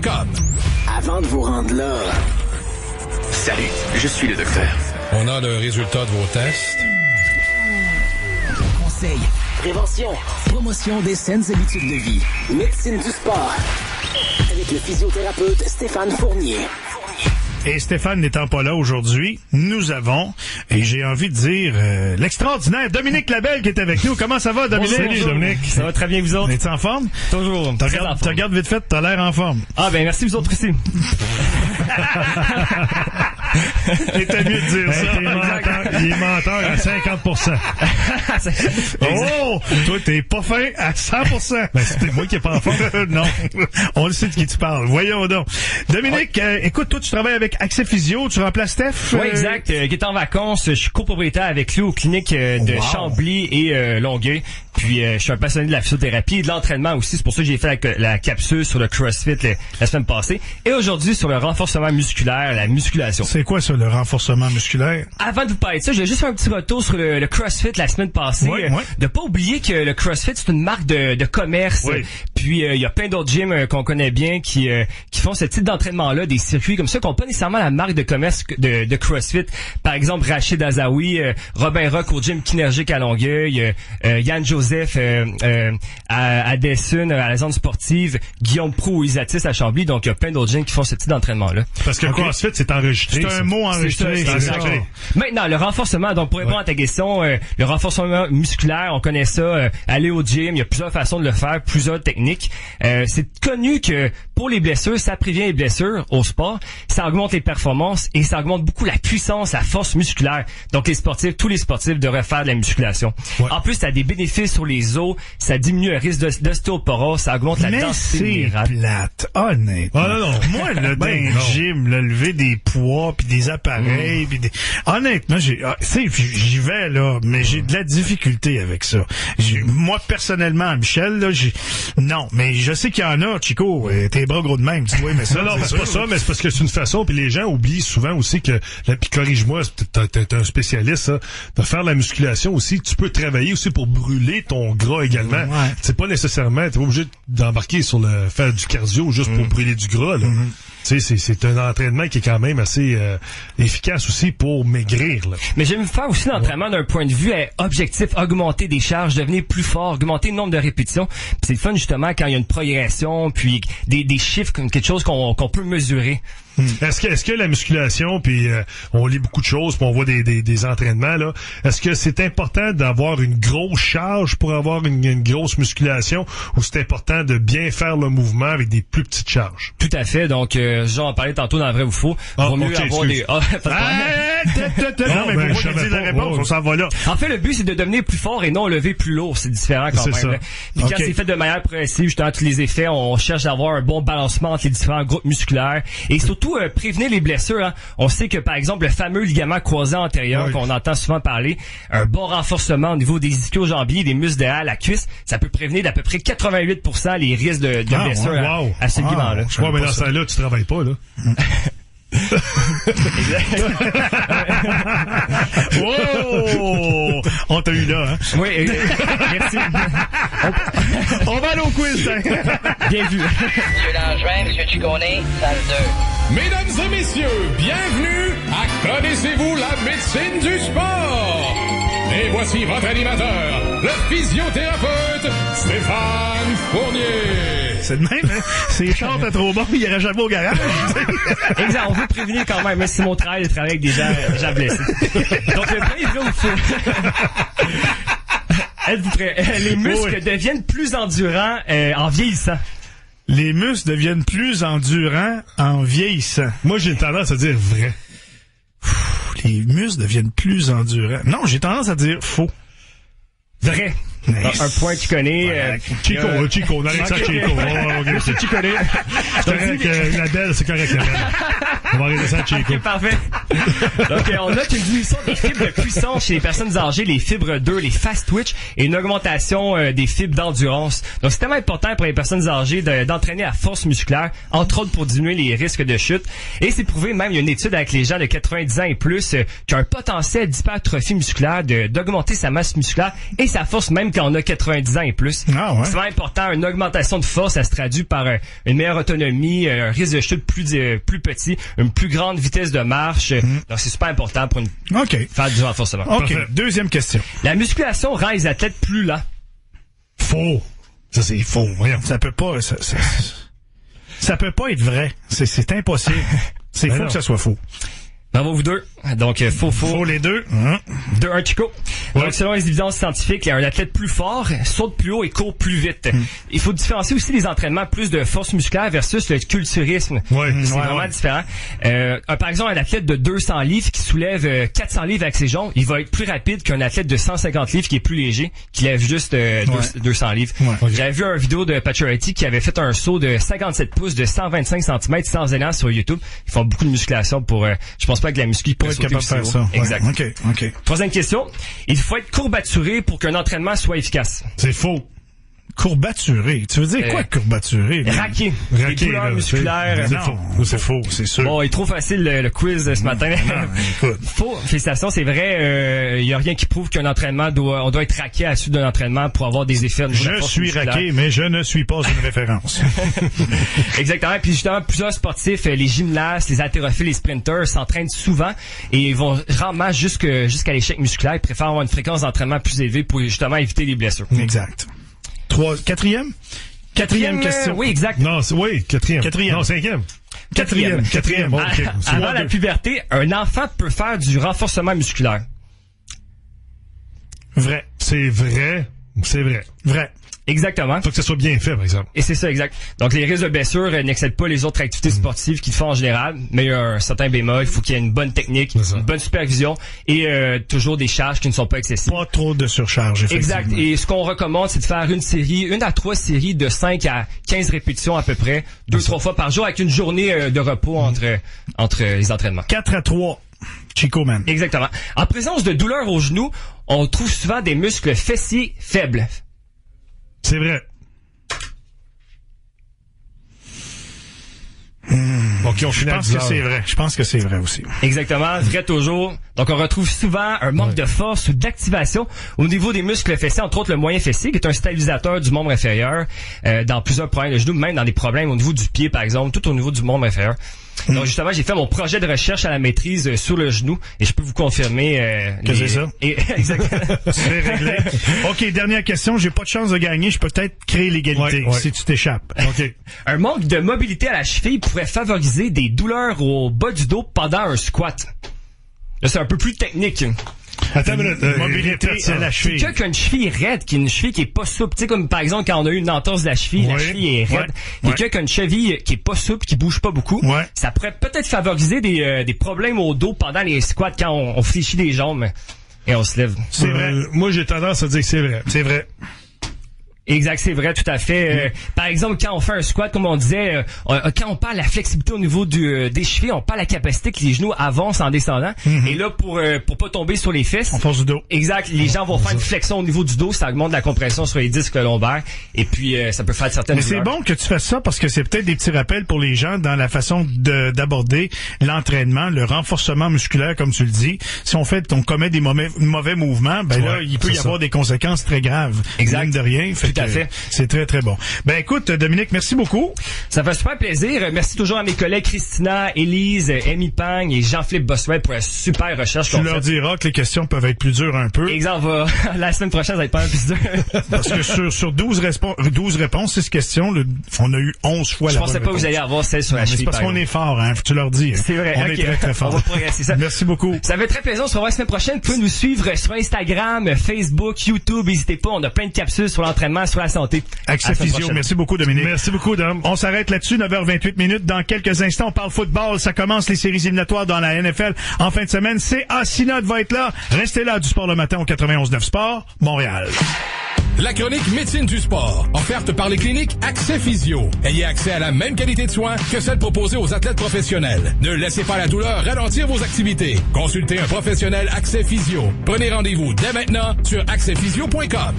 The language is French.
CrossFitQuébec.com. Avant de vous rendre là... Salut, je suis le docteur. On a le résultat de vos tests. Conseils, prévention, promotion des saines habitudes de vie, médecine du sport. Avec le physiothérapeute Stéphane Fournier. Et Stéphane n'étant pas là aujourd'hui, nous avons, et j'ai envie de dire, l'extraordinaire Dominique Labelle qui est avec nous. Comment ça va, Dominique? Salut, Dominique. Ça va très bien, vous autres? Es-tu en forme? Toujours. Tu regardes vite fait, t'as l'air en forme. Ah, ben, merci vous autres aussi. C'était mieux de dire ça. Il est menteur à 50%. Oh! Toi, t'es pas fin à 100%. Ben, c'était moi qui est pas en forme. Non. On le sait de qui tu parles. Voyons donc. Dominique, écoute, toi, tu travailles avec Accès Physio. Tu remplaces Steph? Oui, exact. Qui est en vacances. Je suis copropriétaire avec lui aux cliniques de Chambly et Longueuil. Puis, je suis un passionné de la physiothérapie et de l'entraînement aussi. C'est pour ça que j'ai fait la capsule sur le CrossFit la semaine passée. Et aujourd'hui, sur le renforcement musculaire, la musculation. C'est quoi ça, le renforcement musculaire? Avant de vous parler de ça, j'ai juste fait un petit retour sur le CrossFit la semaine passée. Oui. De pas oublier que le CrossFit, c'est une marque de commerce. Oui. Puis, il y a plein d'autres gyms qu'on connaît bien qui font ce type d'entraînement-là, des circuits comme ça, qui n'ont pas nécessairement la marque de commerce de CrossFit. Par exemple, Rachid Azaoui, Robin Rock au gym Kinergique à Longueuil, Yann Joseph à Dessun, à la zone sportive, Guillaume Proulx ou Isatis à Chambly. Donc, il y a plein d'autres gyms qui font ce type d'entraînement-là. Parce que CrossFit, c'est enregistré. C'est un mot enregistré. C'est ça. Maintenant, le renforcement. Donc, pour répondre à ta question, le renforcement musculaire, on connaît ça. Aller au gym, il y a plusieurs façons de le faire, plusieurs techniques. C'est connu que pour les blessures, ça prévient les blessures au sport, ça augmente les performances et ça augmente beaucoup la puissance, la force musculaire. Donc, tous les sportifs devraient faire de la musculation. Ouais. En plus, ça a des bénéfices sur les os, ça diminue le risque d'ostéoporose, ça augmente la densité minérale. C'est plate, honnêtement. Oh, non. Moi, là, dans un gym, là, lever des poids puis des appareils, puis honnêtement, j'y vais, là, mais j'ai de la difficulté avec ça. Moi, personnellement, Michel, là, non, mais je sais qu'il y en a, Chico, tes bras gros de même, tu vois, mais ça. Non, c'est pas ça, mais c'est parce que c'est une façon, puis les gens oublient souvent aussi que, puis corrige-moi, t'es un spécialiste, ça, de faire la musculation aussi, tu peux travailler aussi pour brûler ton gras également. Ouais. C'est pas nécessairement, t'es pas obligé d'embarquer sur faire du cardio juste pour brûler du gras, là. Tu sais, c'est un entraînement qui est quand même assez efficace aussi pour maigrir, là. Mais j'aime faire aussi l'entraînement d'un point de vue objectif, augmenter des charges, devenir plus fort, augmenter le nombre de répétitions. Puis c'est le fun justement quand il y a une progression, puis des chiffres comme quelque chose qu'on peut mesurer. Est-ce que la musculation, puis on lit beaucoup de choses, puis on voit des entraînements, là, est-ce que c'est important d'avoir une grosse charge pour avoir une grosse musculation, ou c'est important de bien faire le mouvement avec des plus petites charges? Tout à fait. Donc, j'en parlais tantôt dans Vrai ou Faux. Vaut mieux avoir des... Non, mais pourquoi tu dis la réponse? On s'en va là. En fait, le but, c'est de devenir plus fort et non lever plus lourd. C'est différent quand même. Ça. Puis quand c'est fait de manière progressive, justement, tous les effets, on cherche d'avoir un bon balancement entre les différents groupes musculaires. Et surtout, prévenir les blessures. Hein. On sait que, par exemple, le fameux ligament croisé antérieur qu'on entend souvent parler, un bon renforcement au niveau des ischio-jambiers, des muscles derrière la cuisse, ça peut prévenir d'à peu près 88% les risques de blessures à ce ligament-là. Ouais, mais dans ça là, tu travailles pas, là. Oh! On t'a eu là, hein? Oui, merci. On va aller au quiz, hein? Bien vu. Monsieur Langevin, Monsieur Ciccone, salle 2. Mesdames et messieurs, bienvenue à Connaissez-vous la médecine du sport? Et voici votre animateur, le physiothérapeute Stéphane Fournier. C'est de même, hein? Ses chars étaient trop bons, il irait jamais au garage. Exact, on veut prévenir quand même, mais c'est mon travail de travailler avec des gens blessés. Donc, le premier vrai ou faux? Êtes-vous prêts? Les muscles deviennent plus endurants en vieillissant. Les muscles deviennent plus endurants en vieillissant. Moi, j'ai tendance à dire vrai. Les muscles deviennent plus endurants. Non, j'ai tendance à dire faux. Vrai. Nice. Un point que tu connais. Chico, on arrête ça, Chico. C'est Chico. C'est correct, la belle, c'est correct, la belle. On va arrêter ça, Chico. Ok, parfait. Donc, on note une diminution des fibres de puissance chez les personnes âgées, les fibres 2, les fast twitch, et une augmentation des fibres d'endurance. Donc, c'est tellement important pour les personnes âgées d'entraîner à force musculaire, entre autres pour diminuer les risques de chute. Et c'est prouvé, même, il y a une étude avec les gens de 90 ans et plus, qui ont un potentiel d'hypertrophie musculaire, d'augmenter sa masse musculaire et sa force, même quand on a 90 ans et plus. Ah ouais. C'est vraiment important. Une augmentation de force, ça se traduit par une meilleure autonomie, un risque de chute plus petit, une plus grande vitesse de marche. Donc, c'est super important pour faire du renforcement. OK. Parfait. Deuxième question. La musculation rend les athlètes plus lents. Faux. Ça, c'est faux. Voyons. Ça peut pas... Ça peut pas être vrai. C'est impossible. C'est Ben faux non. que ça soit faux. Bravo vous deux. Donc, faux. Faux les deux. 2-1 Chico. Donc, selon les évidences scientifiques, un athlète plus fort saute plus haut et court plus vite. Il faut différencier aussi les entraînements plus de force musculaire versus le culturisme. Ouais. C'est vraiment différent. Par exemple, un athlète de 200 livres qui soulève 400 livres avec ses jambes, il va être plus rapide qu'un athlète de 150 livres qui est plus léger, qui lève juste 200 livres. Ouais. J'avais vu une vidéo de Pacioretty qui avait fait un saut de 57 pouces de 125 cm sans élan sur YouTube. Ils font beaucoup de musculation pour... je pense pas que la muscu peut Pour être sauter capable de faire aussi ça. haut. Exact. Ouais. OK. Troisième question. Il faut être courbaturé pour qu'un entraînement soit efficace. C'est faux. Courbaturé. Tu veux dire quoi, courbaturé? Raqué. Des douleurs là, musculaires. c'est Non, faux. c'est faux, c'est sûr. Bon, il est trop facile le quiz ce matin. Écoute. Faux. Félicitations, c'est vrai. Il y a rien qui prouve qu'un entraînement on doit être raqué à la suite d'un entraînement pour avoir des effets. Je suis raqué, mais je ne suis pas une référence. Exactement. Puis justement, plusieurs sportifs, les gymnastes, les haltérophiles, les sprinters s'entraînent souvent et ils vont rarement jusqu'à l'échec musculaire. Ils préfèrent avoir une fréquence d'entraînement plus élevée pour justement éviter les blessures. Exact. Quatrième question. Oui, exact. Non, quatrième. Non, cinquième. Quatrième. Bon, OK. C'est Avant moi la deux. puberté, un enfant peut faire du renforcement musculaire. Vrai. C'est vrai. Vrai. Exactement. Faut que ça soit bien fait, par exemple. Et c'est ça, exact. Donc, les risques de blessure n'excèdent pas les autres activités sportives qu'ils font en général, mais il y a un certain bémol. Il faut qu'il y ait une bonne technique, C'est ça. une bonne supervision et toujours des charges qui ne sont pas excessives. Pas trop de surcharge, effectivement. Exact. Et ce qu'on recommande, c'est de faire une à 3 séries de 5 à 15 répétitions à peu près, 2-3 fois par jour avec une journée de repos entre les entraînements. 4-3. Chico, man. Exactement. En présence de douleurs aux genoux, on trouve souvent des muscles fessiers faibles. C'est vrai. OK, on Je finit à pense 10 que heures. c'est vrai. Je pense que c'est vrai aussi. Exactement, vrai toujours. Donc on retrouve souvent un manque de force ou d'activation au niveau des muscles fessiers, entre autres le moyen fessier, qui est un stabilisateur du membre inférieur dans plusieurs problèmes de genoux, même dans des problèmes au niveau du pied, par exemple, tout au niveau du membre inférieur. Donc justement, j'ai fait mon projet de recherche à la maîtrise sur le genou et je peux vous confirmer que c'est ça. Exactement. C'est réglé. OK, dernière question. J'ai pas de chance de gagner. Je peux peut-être créer l'égalité Ouais. si tu t'échappes. OK. Un manque de mobilité à la cheville pourrait favoriser des douleurs au bas du dos pendant un squat. Là, c'est un peu plus technique. Attends une minute. Mobilité répète ça. à la cheville. Quelqu'un qui a une cheville raide, qui est une cheville qui est pas souple, tu sais, comme par exemple quand on a eu une entorse de la cheville est raide. Quelqu'un qui a une cheville qui est pas souple, qui bouge pas beaucoup, ça pourrait peut-être favoriser des problèmes au dos pendant les squats quand on fléchit les jambes et on se lève. C'est vrai. Moi, j'ai tendance à dire que c'est vrai. C'est vrai. Exact, c'est vrai, tout à fait. Par exemple, quand on fait un squat, comme on disait, quand on parle de la flexibilité au niveau des chevilles, on parle de la capacité que les genoux avancent en descendant. Et là, pour pas tomber sur les fesses, On force du dos. exact, les gens vont faire une flexion au niveau du dos, ça augmente la compression sur les disques lombaires, et puis ça peut faire certaines Mais c'est douleurs. bon que tu fasses ça parce que c'est peut-être des petits rappels pour les gens dans la façon d'aborder l'entraînement, le renforcement musculaire, comme tu le dis. Si on commet des mauvais mouvements, ben là, il peut y avoir des conséquences très graves. Exact. Mine de rien. Tout à fait. C'est très, très bon. Ben écoute, Dominique, merci beaucoup. Ça fait super plaisir. Merci toujours à mes collègues Christina, Élise, Amy Pang et Jean-Philippe Bossuet pour la super recherche Tu qu'on leur fait. diras que les questions peuvent être plus dures un peu. Exemple, la semaine prochaine, ça va être pas un plus dur. Parce que sur 12 réponses, 6 questions, on a eu 11 fois Je la pensais bonne pas que vous réponse. alliez avoir celle sur la Mais c'est cheville. parce par qu'on exemple. est fort, hein. Tu leur dis. C'est vrai. On ok. est très, très fort. On va progresser ça. Merci beaucoup. Ça fait très plaisir. On se revoit la semaine prochaine. Vous pouvez nous suivre sur Instagram, Facebook, YouTube. N'hésitez pas. On a plein de capsules sur l'entraînement, sur la santé. Accès À la semaine Physio. prochaine. Merci beaucoup, Dominique. Merci beaucoup, Dom. On s'arrête là-dessus, 9h28 minutes. Dans quelques instants, on parle football. Ça commence les séries éliminatoires dans la NFL en fin de semaine. CA Synode va être là. Restez là, du Sport le matin au 91.9 Sport, Montréal. la chronique médecine du sport, offerte par les cliniques Accès Physio. Ayez accès à la même qualité de soins que celle proposée aux athlètes professionnels. Ne laissez pas la douleur ralentir vos activités. Consultez un professionnel Accès Physio. Prenez rendez-vous dès maintenant sur accèsphysio.com.